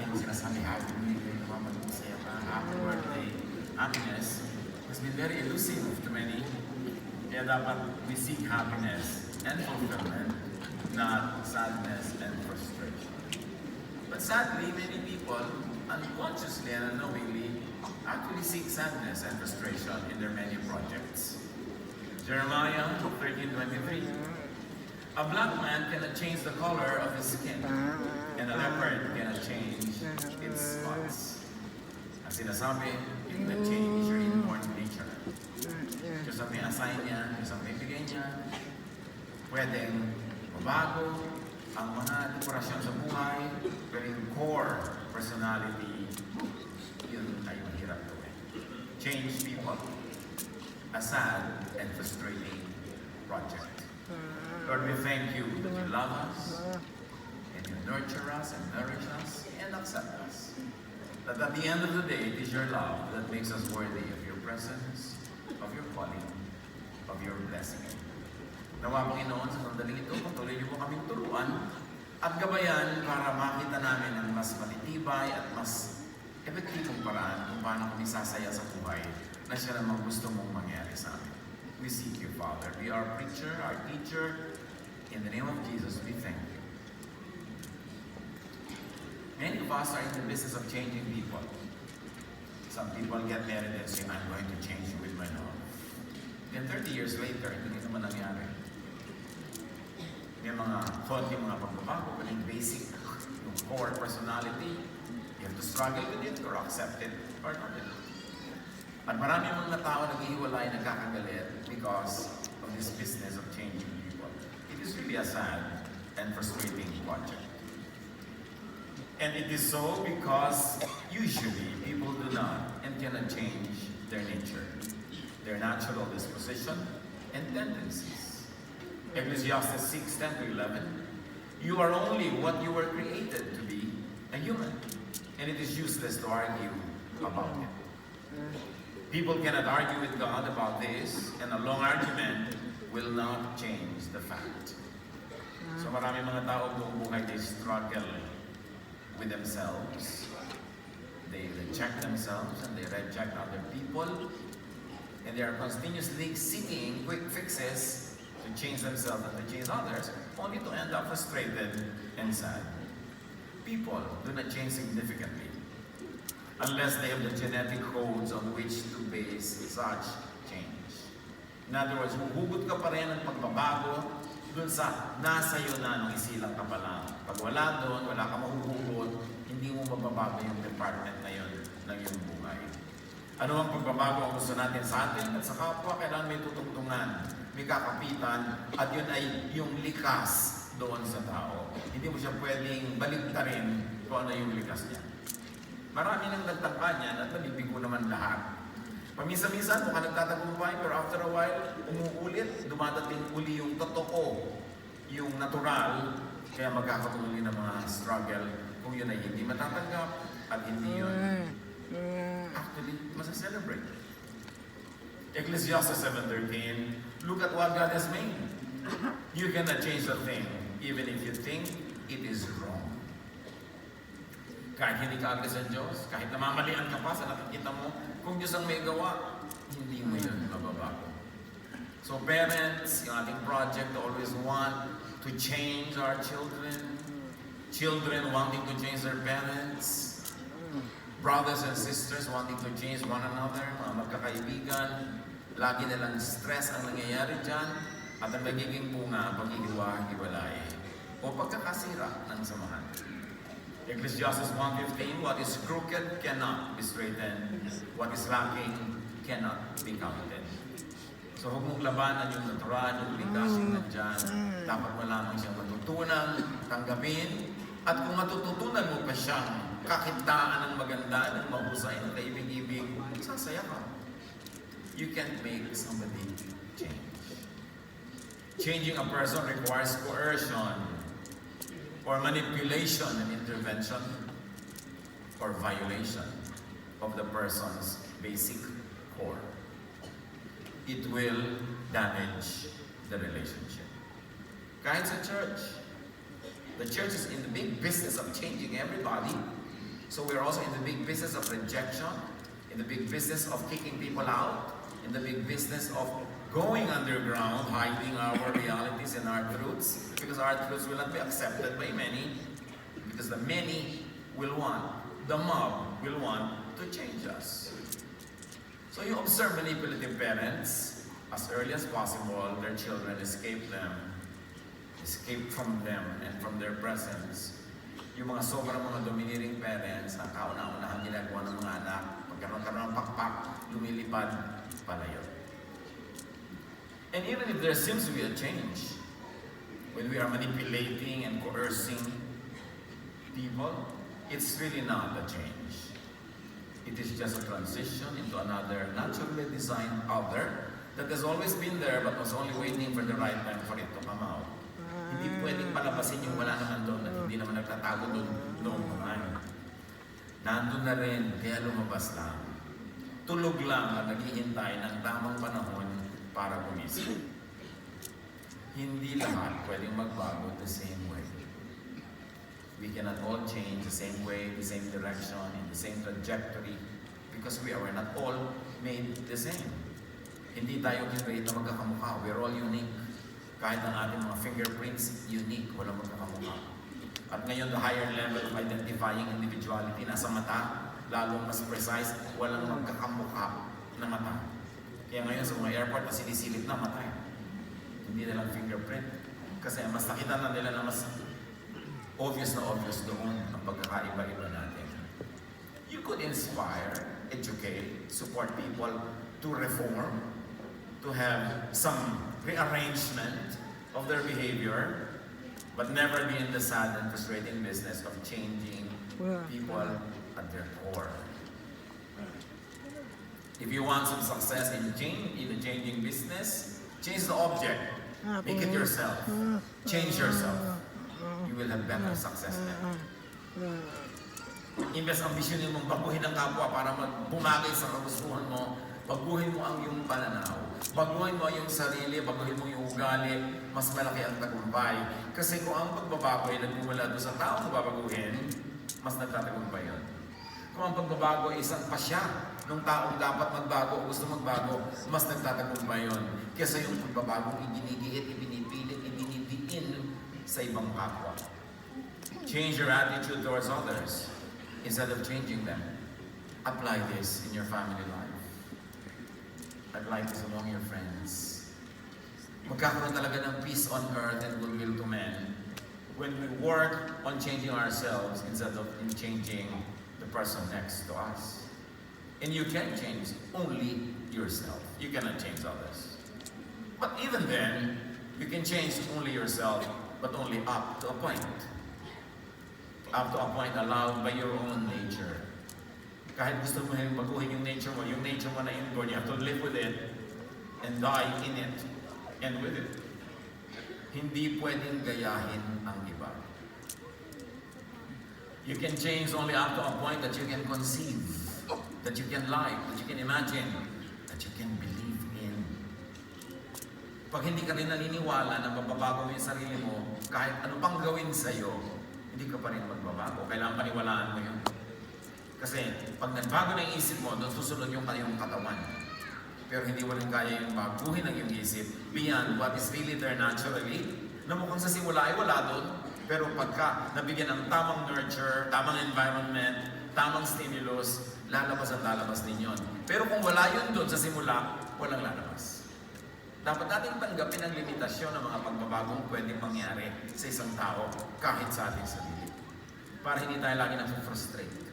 yung sinasabi, happy birthday, masaya ka, happy birthday, happiness has been very elusive to many. Kaya dapat we seek happiness and fulfillment, not sadness and frustration. But sadly, many people, unconsciously and unknowingly, actually seek sadness and frustration in their many projects. Jeremiah 13:23. A black man cannot change the color of his skin, and a leopard cannot change its spots. Ang sinasabi, yung na-change is your inborn nature. Diyos ang may assign niya, Diyos ang may bigay niya, pwedeng mabago ang mga dekorasyon sa buhay, pero yung core personality, yun ay mahirap gawin. Change people. A sad and frustrating project. Lord, we thank you that you love us, and you nurture us, and nourish us, and accept us. That at the end of the day, it is your love that makes us worthy of your presence, of your calling, of your blessing. Nawa, Panginoon, sa sandaling ito, patuloy niyo po kaming turuan at gabayan para makita namin ang mas matitibay at mas epektibong paraan kung paano kami sasaya sa buhay na siya namang gusto mong mangyari sa amin. We seek you, Father. Be our preacher, our teacher. In the name of Jesus, we thank you. Many of us are in the business of changing people. Some people get married and say, I'm going to change you with my love. Then 30 years later, hindi naman nangyari. May mga konti mga pagbabago, but in basic, yung core personality, you have to struggle with it or accept it or not. At marami mga tao naghihiwalay, nagkakagalit because of this business of changing people. It is really a sad and frustrating project. And it is so because usually people do not and cannot change their nature, their natural disposition and tendencies. Ecclesiastes 6:10-11, you are only what you were created to be, a human, and it is useless to argue about it. People cannot argue with God about this, and a long argument will not change the fact. So marami mga tao buong buhay, they struggle with themselves. They reject themselves and they reject other people. And they are continuously seeking quick fixes to change themselves and to change others, only to end up frustrated and sad. People do not change significantly unless they have the genetic codes on which to base such change. In other words, huhugot ka pa rin ng pagbabago dun sa nasa iyo na nung isilang ka pa lang. Pag wala doon, wala ka mahuhugot, hindi mo mababago yung department na yun ng iyong buhay. Ano ang pagbabago ang gusto natin sa atin at sa kapwa, kailangan may tutungtungan, may kakapitan, at yun ay yung likas doon sa tao. Hindi mo siya pwedeng baligtarin kung ano yung likas niya. Marami nang nagtangka niyan at nabibigo naman lahat. Paminsan-minsan, mukhang nagtatagumpay, pero after a while, umuulit, dumadating uli yung totoo, yung natural, kaya magkakatuloy ng mga struggle kung yun ay hindi matatanggap at hindi yun actually masa-celebrate. Ecclesiastes 7:13, look at what God has made. You cannot change a thing, even if you think it is wrong. Kahit hindi ka agad sa Diyos, kahit namamalian ka pa sa nakikita mo, kung Diyos ang may gawa, hindi mo yun mababago. So parents, yung ating project always want to change our children. Children wanting to change their parents. Brothers and sisters wanting to change one another. Mga magkakaibigan. Lagi nilang stress ang nangyayari dyan. At ang nagiging bunga, paghihiwa-hiwalay o pagkakasira ng samahan. Ecclesiastes 1:15, what is crooked cannot be straightened. What is lacking cannot be counted. So huwag mong labanan yung natural, yung likas yung nandyan. Dapat mo lamang siyang matutunan, tanggapin. At kung matututunan mo pa siyang kakitaan ng maganda, ng mahusay, ng kaibig-ibig, sasaya ka. You can't make somebody change. Changing a person requires coercion, or manipulation and intervention, or violation of the person's basic core. It will damage the relationship. Kahit sa church, the church is in the big business of changing everybody, So we're also in the big business of rejection, in the big business of kicking people out, in the big business of going underground, hiding our realities and our truths, because our truths will not be accepted by many, because the many will want, the mob will want to change us. So you observe manipulative parents, as early as possible, their children escape from them and from their presence. Yung mga sobrang mga domineering parents na kauna-unahan ginagawa ng mga anak, pagkaroon ng pakpak, lumilipad, palayo. And even if there seems to be a change, when we are manipulating and coercing people, it's really not a change. It is just a transition into another naturally designed other that has always been there but was only waiting for the right time for it to come out. Hindi pwedeng palabasin yung wala naman doon at hindi naman nagtatago doon noong kumain. Nandun na rin, kaya lumabas lang. Tulog lang at naghihintay ng tamang panahon para gumising. Hindi lahat pwedeng magbago the same way. We cannot all change the same way, the same direction, in the same trajectory because we are not all made the same. Hindi tayo kinrate na magkakamukha. We're all unique. Kahit ang ating mga fingerprints, unique, walang magkakamukha. At ngayon, the higher level of identifying individuality nasa mata, lalong mas precise, walang magkakamukha na mata. Kaya ngayon sa mga airport na sinisilip na mata. Hindi nilang fingerprint. Kasi mas nakita na nila na mas obvious doon ang pagkakaiba-iba natin. You could inspire, educate, support people to reform, to have some rearrangement of their behavior, but never be in the sad and frustrating business of changing people at their core. If you want some success in the changing business, change the object. Make it yourself. Change yourself. You will have better success then. Imbes ambisyonin mong baguhin ang kapwa para bumagay sa kagustuhan mo, baguhin mo ang iyong pananaw. Baguhin mo ang iyong sarili, baguhin mo yung ugali, mas malaki ang tagumpay. Kasi kung ang pagbabago ay nagmumula doon sa tao na babaguhin, mas nagtatagumpay yun. Kung ang pagbabago ay isang pasya ng taong dapat magbago o gusto magbago, mas nagtatagumpay yun. Kesa yung pagbabagong iginigiit, ibinipilit, ibinidiin sa ibang kapwa. Change your attitude towards others instead of changing them. Apply this in your family life. Apply this among your friends. Magkakaroon talaga ng peace on earth and goodwill to men when we work on changing ourselves instead of in changing the person next to us. And you can change only yourself. You cannot change others. But even then, you can change only yourself, but only up to a point. Up to a point allowed by your own nature. Kahit gusto mo baguhin yung nature mo na inborn, you have to live with it and die in it and with it. Hindi pwedeng gayahin ang iba. You can change only up to a point that you can conceive, that you can like, that you can imagine, that you can believe in. Pag hindi ka rin naniniwala na mababago mo yung sarili mo, kahit ano pang gawin sa'yo, hindi ka pa rin magbabago. Kailangan paniwalaan mo yun. Kasi pag nagbago na yung isip mo, doon susunod yung kanyang katawan. Pero hindi mo rin kaya yung baguhin ang iyong isip beyond what is really there naturally, na mukhang sa simula ay wala doon. Pero pagka nabigyan ng tamang nurture, tamang environment, tamang stimulus, lalabas at lalabas din yun. Pero kung wala yun doon sa simula, walang lalabas. Dapat natin tanggapin ang limitasyon ng mga pagbabagong pwedeng mangyari sa isang tao kahit sa ating sarili. Para hindi tayo lagi na-frustrate.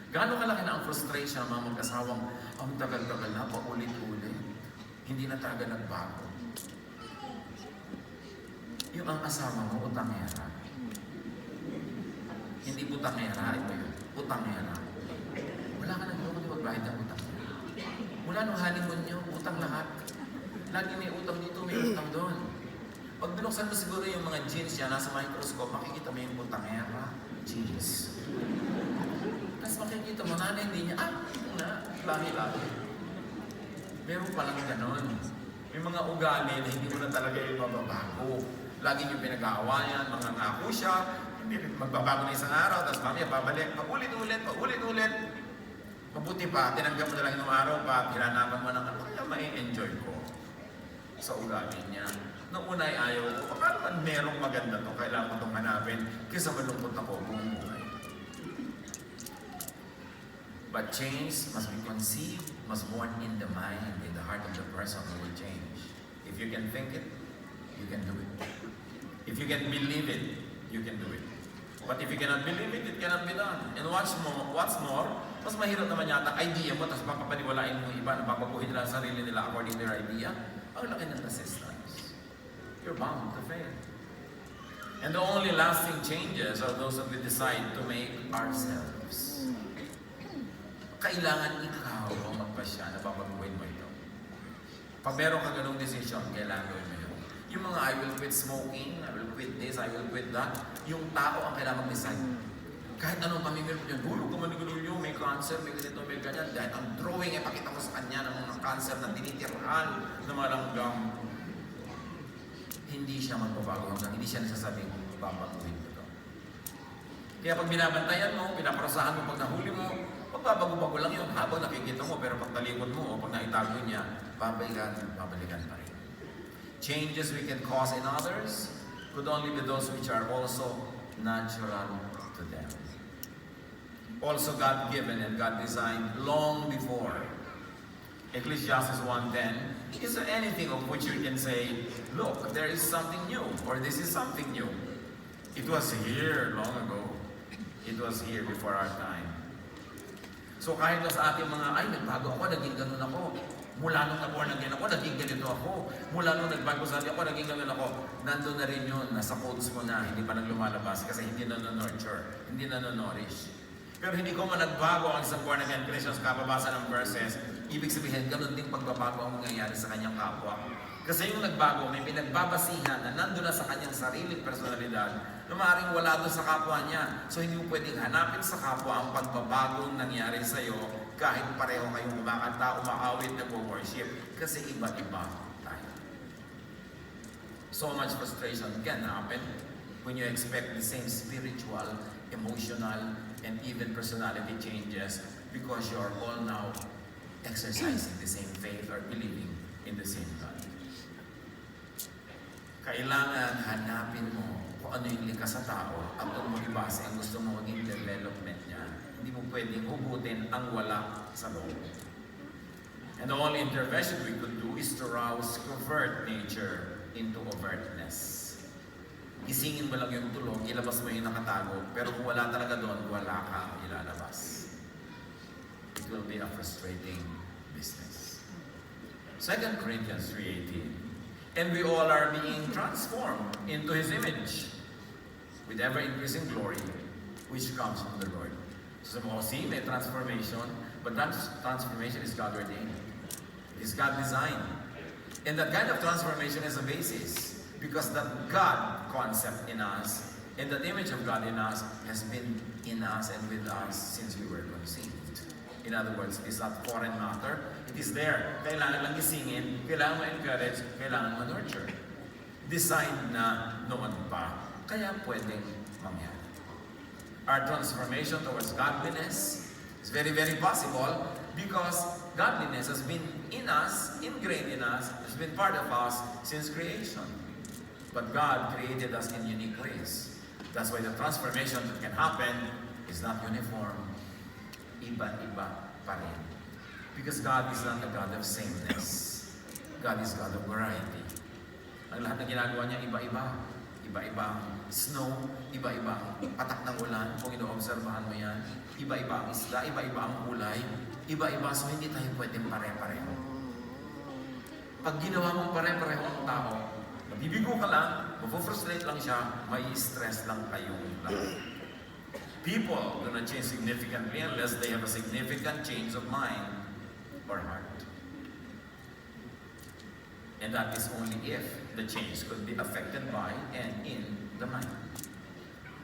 Gaano kalaki na ang frustration ng mga mag-asawang ang tagal-tagal na, paulit-ulit. Hindi na talaga nagbago. Yung ang asawa mo, utangera. Hindi utangera, ito yun. Utangera. Wala ka nang loko na magbayad ng utang. Mula nung honeymoon nyo, utang lahat. Lagi may utang dito, may utang doon. Pag binuksan mo siguro yung mga jeans yan, nasa microscope, makikita mo yung utangera, jeans. Tapos makikita mo, nanay hindi niya, lahi-lahi. Meron palang ganon. May mga ugali na hindi mo na talaga yung mababago. Lagi yung pinag-aawayan, mga ngako siya, Hindi rin magbabago na isang araw, tapos mamaya babalik, paulit-ulit. Mabuti pa, tinanggap mo na lang yung araw pa, at hinanapan mo ng ano, kaya mai-enjoy ko sa ugali niya. Noong una ay ayaw ko, baka naman merong maganda to, kailangan mo itong hanapin, kaysa malungkot ako buong buhay. But change must be conceived, must born in the mind, in the heart of the person who will change. If you can think it, you can do it. If you can believe it, you can do it. But if you cannot believe it, it cannot be done. And what's more, mas mahirap naman yata idea mo, tapos papapaniwalain mo iba na babaguhin nila ang sarili nila according to their idea. Ang laki ng resistance. You're bound to fail. And the only lasting changes are those that we decide to make ourselves. Kailangan ikaw ang magpasya na babaguhin mo ito. Pag meron ka ganong decision, kailangan gawin mo yun. Yung mga I will quit smoking, I will quit this, I will quit that, yung tao ang kailangan mag-decide. Kahit anong pamimil mo yun, hulog ka manigululyo, may cancer, may ganito, may ganyan. Dahil ang drawing ay pakita mo sa kanya ng mga cancer na tinitirahan ng mga langgam. Hindi siya magbabago hanggang hindi siya nagsasabing babaguhin ko ito. Kaya pag binabantayan mo, pinaparusahan mo pag nahuli mo, magbabago-bago lang yun habang nakikita mo, pero pag talikod mo o pag naitago niya, babalikan pa rin. Changes we can cause in others could only be those which are also natural to them. Also God-given and God-designed long before. Ecclesiastes 1:10, is there anything of which we can say, look, there is something new, or this is something new? It was here long ago. It was here before our time. So kahit na sa ating mga, ay, nagbago ako, naging ganun ako. Mula nung na-born again ako, naging ganito ako. Mula nung nagbago sa atin ako, naging ganun ako. Nandun na rin yun, nasa codes mo na, hindi pa naglumalabas kasi hindi na-nurture, hindi na-nourish. Pero hindi ko man nagbago ang isang born again Christian sa kababasa ng verses, ibig sabihin, ganun din pagbabago ang mangyayari sa kanyang kapwa. Kasi yung nagbago, may pinagbabasihan na nandun na sa kanyang sariling personalidad na maaaring wala doon sa kapwa niya. So hindi mo pwedeng hanapin sa kapwa ang pagbabagong nangyari sa iyo kahit pareho kayong kumakanta, umaawit, nag-worship. Kasi iba-iba tayo. So much frustration can happen when you expect the same spiritual, emotional, and even personality changes because you are all now exercising the same faith or believing in the same God. Kailangan hanapin mo kung ano yung likas sa tao at kung mo ibase ang gusto mo maging development niya. Hindi mo pwedeng hugutin ang wala sa loob. And the only intervention we could do is to rouse covert nature into overtness. Gisingin mo lang yung tulog, ilabas mo yung nakatago, pero kung wala talaga doon, wala kang ilalabas. It will be a frustrating business. 2 Corinthians 3:18. And we all are being transformed into His image with ever-increasing glory, which comes from the Lord. So see, may transformation, but that transformation is God-ordained. It is God-designed. And that kind of transformation is a basis. Because that God concept in us and that image of God in us has been in us and with us since we were conceived. In other words, it is not foreign matter. It is there. Kailangan lang isingin, kailangan ma-encourage, kailangan ma-nurture. Decide na noon pa, kaya pwedeng mangyari. Our transformation towards godliness is very, very possible because godliness has been in us, ingrained in us, has been part of us since creation. But God created us in unique ways. That's why the transformation that can happen is not uniform. Iba-iba pa rin. Because God is not a God of sameness. God is God of variety. Ang lahat na ginagawa niya, iba-iba. Iba-iba ang snow, iba-iba ang patak ng ulan, kung ino-obserbahan mo yan. Iba-iba ang isda, iba-iba ang kulay. Iba-iba, so hindi tayo pwedeng pare-pareho. Pag ginawa mong pare-pareho ang tao, mabibigo ka lang, mapufrustrate lang siya, may stress lang kayong lahat. People do not change significantly unless they have a significant change of mind or heart. And that is only if the change could be affected by and in the mind.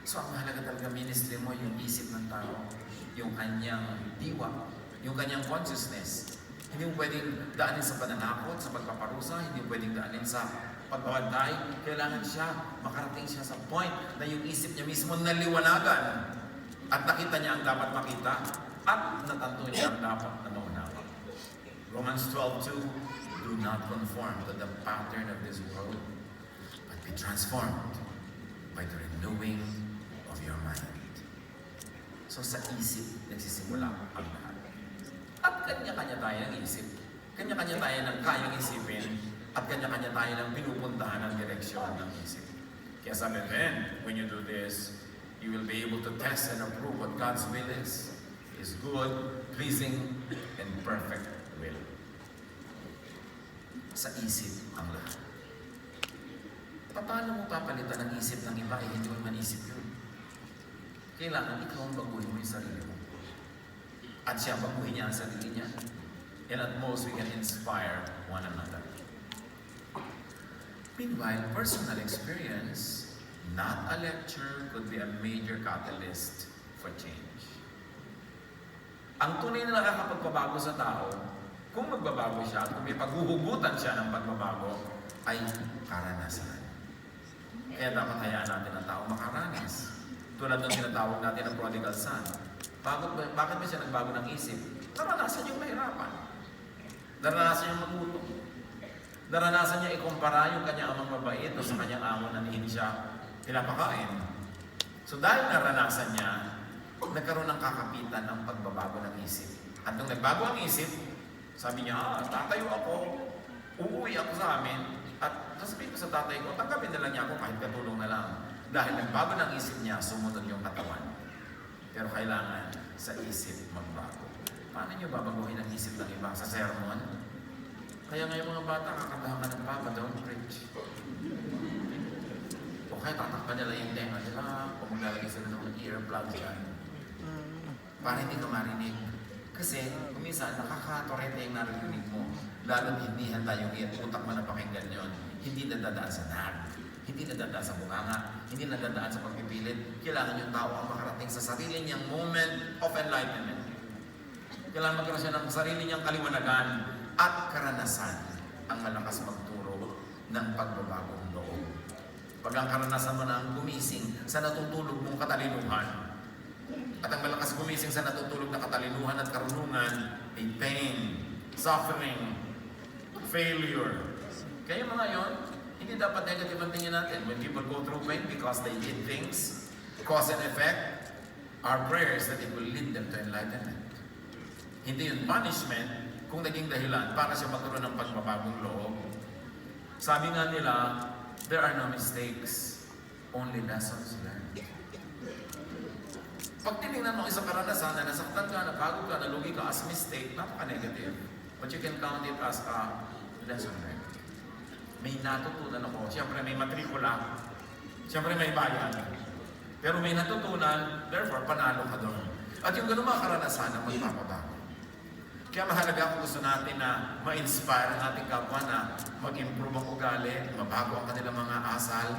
So ang mahalaga talaga ministry mo, yung isip ng tao, yung kanyang diwa, yung kanyang consciousness. Hindi mo pwedeng daanin sa pananakot, sa pagpaparusa, hindi mo pwedeng daanin sa pagbabantay, kailangan siya, makarating siya sa point na yung isip niya mismo naliwanagan at nakita niya ang dapat makita at natanto niya ang dapat na maunawa. Romans 12:2, do not conform to the pattern of this world, but be transformed by the renewing of your mind. So sa isip, nagsisimula ang lahat. At kanya-kanya tayo ng isip. Kanya-kanya tayo ng kayang isipin. At kanya-kanya tayo ng pinupuntahan ng direksyon ng isip. Kaya sabi rin, when you do this, you will be able to test and approve what God's will is. His good, pleasing, and perfect will. Sa isip ang lahat. Paano mo papalitan ng isip ng iba hindi mo manisip yun? Kailangan ikaw ang baguhin mo yung sarili mo. At siya baguhin niya ang sarili niya. And at most, we can inspire one another. Meanwhile, personal experience, not a lecture, could be a major catalyst for change. Ang tunay na nakakapagpabago sa tao, kung magbabago siya, kung may paghuhugutan siya ng pagbabago, ay karanasan. Kaya dapat hayaan natin ang tao makaranas. Tulad ng tinatawag natin ang prodigal son. Bakit ba siya nagbago ng isip? Naranasan yung mahirapan. Naranasan yung magutom. Naranasan niya ikumpara yung kanyang amang mabait o sa kanyang amo na hindi siya pinapakain. So dahil naranasan niya, nagkaroon ng kakapitan ng pagbabago ng isip. At nung nagbago ang isip, sabi niya, tatayo ako, uuwi ako sa amin, at sasabihin ko sa tatay ko, tanggapin na lang niya ako kahit katulong na lang. Dahil nagbago ng isip niya, sumunod yung katawan. Pero kailangan sa isip magbago. Paano niyo babaguhin ang isip ng iba? Sa sermon? Kaya ngayon mga bata, kakantahan ka ng Papa, don't preach. O kaya tatakpan nila yung tenga nila, o maglalagay sila ng earplugs yan. Para hindi ka marinig. Kasi, minsan, nakakatorete yung narinig mo. Lalo hindi handa yung utak mo na pakinggan yun. Hindi nadadaan sa nag. Hindi nadadaan sa bunganga. Hindi nadadaan sa pagpipilit. Kailangan yung tao ang makarating sa sarili niyang moment of enlightenment. Kailangan magkaroon siya ng sarili niyang kaliwanagan at karanasan ang malakas magturo ng pagbabagong loob. Pag ang karanasan mo na ang gumising sa natutulog mong katalinuhan, at ang malakas gumising sa natutulog na katalinuhan at karunungan ay pain, suffering, failure. Kaya mga yon, hindi dapat negative ang tingin natin. When people go through pain because they did things, cause and effect, our prayer is that it will lead them to enlightenment. Hindi yung punishment kung naging dahilan para siya magkaroon ng pagbabagong loob. Sabi nga nila, there are no mistakes, only lessons learned. Pag tinignan mo isang karanasan na nasaktan ka, napagod ka, nalugi ka as mistake, napaka-negative. But you can count it as a lesson learned. May natutunan ako. Siyempre may matrikula. Siyempre may bayan. Pero may natutunan, therefore panalo ka doon. At yung ganun mga karanasan na magpapabago. Kaya mahalaga kung gusto natin na ma-inspire ang ating kapwa na mag-improve ang ugali, mabago ang kanilang mga asal,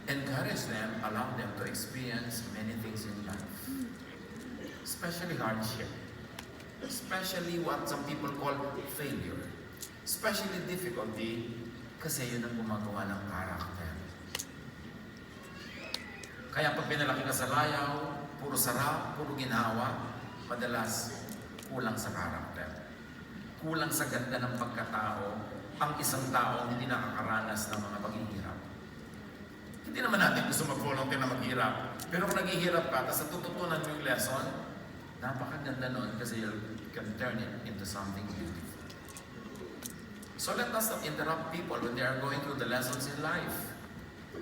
encourage them, allow them to experience many things in life. Especially hardship. Especially what some people call failure. Especially difficulty, kasi yun ang gumagawa ng karakter. Kaya pag pinalaki ka sa layaw, puro sarap, puro ginhawa, madalas kulang sa karakter. Kulang sa ganda ng pagkatao ang isang taong hindi nakakaranas ng mga paghihirap. Hindi naman natin gusto mag-volunteer na maghirap. Pero kung naghihirap ka, tapos natututunan mo yung lesson, napakaganda nun kasi you can turn it into something beautiful. So let us not interrupt people when they are going through the lessons in life.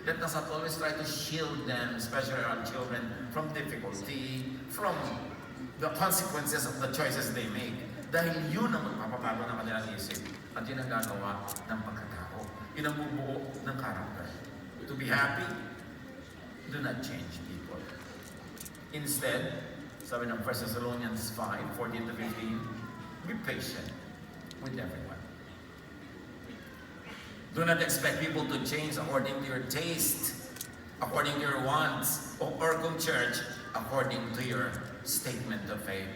Let us not always try to shield them, especially our children, from difficulty, from the consequences of the choices they make. Dahil yun ang magpapabago ng kanilang isip at yun ang gagawa ng pagkatao. Yun ang bubuo ng character. To be happy, do not change people. Instead, sabi ng 1 Thessalonians 5:14-15, be patient with everyone. Do not expect people to change according to your taste, according to your wants, or kung church, according to your statement of faith.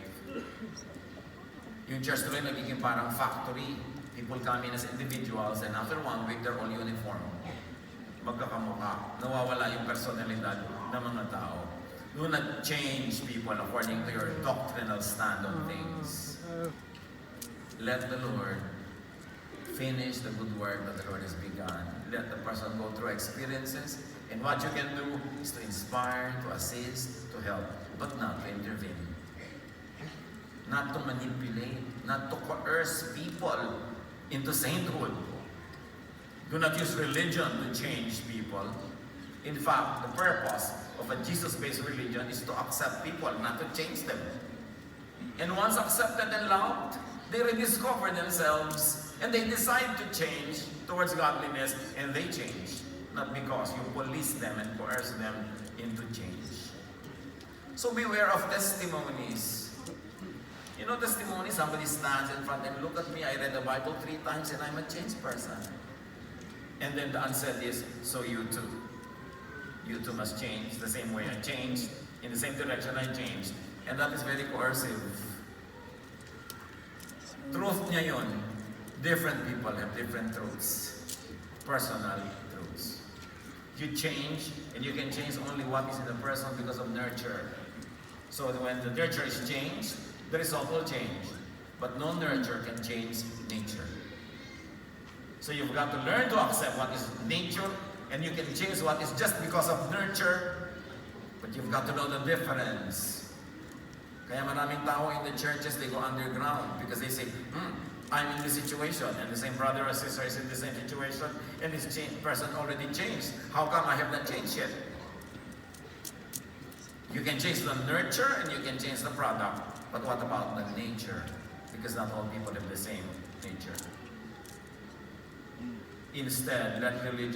Yung church tuloy nagiging parang factory People come in as individuals and after 1 week, they're all uniform. Magkakamukha. Nawawala yung personalidad ng mga tao. Do not change people according to your doctrinal stand on things. Let the Lord finish the good work that the Lord has begun. Let the person go through experiences, and what you can do is to inspire, to assist, to help, but not to intervene. Not to manipulate, not to coerce people into sainthood. Do not use religion to change people. In fact, the purpose of a Jesus-based religion is to accept people, not to change them. And once accepted and loved, they rediscover themselves and they decide to change towards godliness, and they change. Not because you police them and coerce them into change. So beware of testimonies. You know, testimony, somebody stands in front and look at me, I read the Bible 3 times and I'm a changed person. And then the answer is, so you too. You too must change the same way I changed, in the same direction I changed. And that is very coercive. Truth niya yun. Different people have different truths. Personal truths. You change, and you can change only what is in the person because of nurture. So when the nurture is changed, the result will change. But no nurture can change nature. So you've got to learn to accept what is nature, and you can change what is just because of nurture, but you've got to know the difference. Kaya maraming tao in the churches, they go underground because they say, I'm in this situation, and the same brother or sister is in the same situation, and this person already changed. How come I have not changed yet? You can change the nurture and you can change the product, but what about the nature? Because not all people have the same nature. Instead, let religion